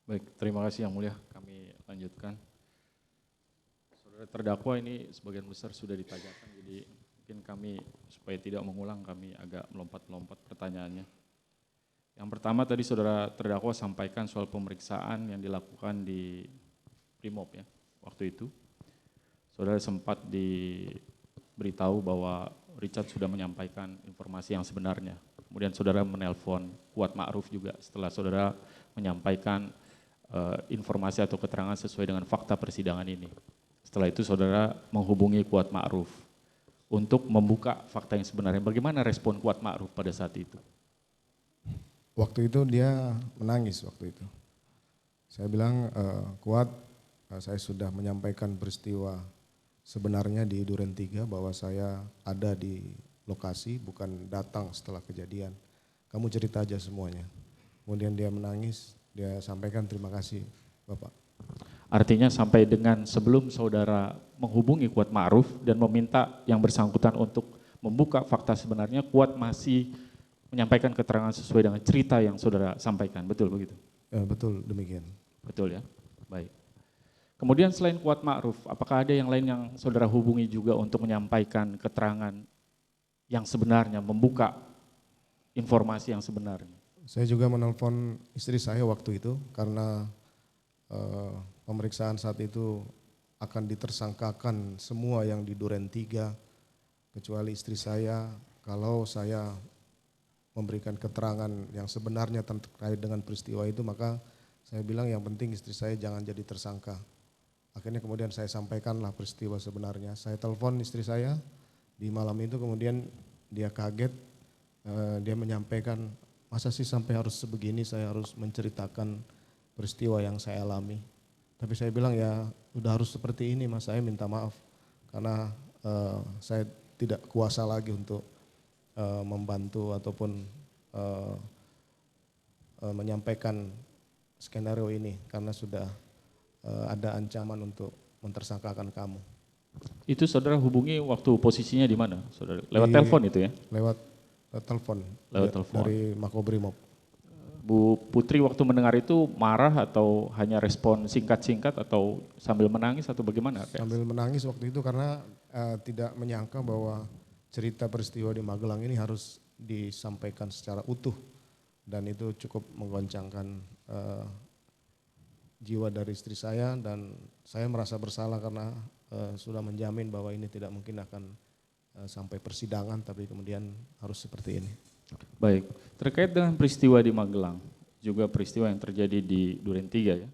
Baik, terima kasih Yang Mulia. Kami lanjutkan. Saudara terdakwa ini sebagian besar sudah ditanyakan, jadi mungkin kami supaya tidak mengulang kami agak melompat-lompat pertanyaannya. Yang pertama tadi saudara terdakwa sampaikan soal pemeriksaan yang dilakukan di Brimob ya waktu itu. Saudara sempat diberitahu bahwa Richard sudah menyampaikan informasi yang sebenarnya. Kemudian saudara menelpon Kuat Ma'ruf juga setelah saudara menyampaikan informasi atau keterangan sesuai dengan fakta persidangan ini. Setelah itu saudara menghubungi Kuat Ma'ruf untuk membuka fakta yang sebenarnya. Bagaimana respon Kuat Ma'ruf pada saat itu? Waktu itu dia menangis waktu itu. Saya bilang, Kuat, saya sudah menyampaikan peristiwa sebenarnya di Duren 3 bahwa saya ada di lokasi, bukan datang setelah kejadian. Kamu cerita aja semuanya. Kemudian dia menangis, dia sampaikan terima kasih Bapak. Artinya sampai dengan sebelum saudara menghubungi Kuat Ma'ruf dan meminta yang bersangkutan untuk membuka fakta sebenarnya, Kuat masih menyampaikan keterangan sesuai dengan cerita yang saudara sampaikan, betul begitu? Betul demikian. Betul ya, baik. Kemudian selain Kuat Ma'ruf, apakah ada yang lain yang saudara hubungi juga untuk menyampaikan keterangan yang sebenarnya, membuka informasi yang sebenarnya? Saya juga menelpon istri saya waktu itu karena pemeriksaan saat itu akan ditersangkakan semua yang di Duren 3 kecuali istri saya. Kalau saya memberikan keterangan yang sebenarnya terkait dengan peristiwa itu, maka saya bilang yang penting istri saya jangan jadi tersangka. Akhirnya kemudian saya sampaikanlah peristiwa sebenarnya. Saya telepon istri saya di malam itu, kemudian dia kaget, dia menyampaikan, masa sih sampai harus sebegini saya harus menceritakan peristiwa yang saya alami. Tapi saya bilang ya udah harus seperti ini Mas, saya minta maaf karena saya tidak kuasa lagi untuk membantu ataupun menyampaikan skenario ini karena sudah ada ancaman untuk mentersangkakan kamu. Itu saudara hubungi waktu posisinya di mana? Saudara lewat telepon itu ya? Lewat telepon. Lewat telepon. Dari Makobrimob. Bu Putri waktu mendengar itu marah atau hanya respon singkat-singkat atau sambil menangis atau bagaimana? Sambil menangis waktu itu karena tidak menyangka bahwa cerita peristiwa di Magelang ini harus disampaikan secara utuh dan itu cukup menggoncangkan jiwa dari istri saya dan saya merasa bersalah karena sudah menjamin bahwa ini tidak mungkin akan sampai persidangan tapi kemudian harus seperti ini. Baik, terkait dengan peristiwa di Magelang, juga peristiwa yang terjadi di Duren 3 ya.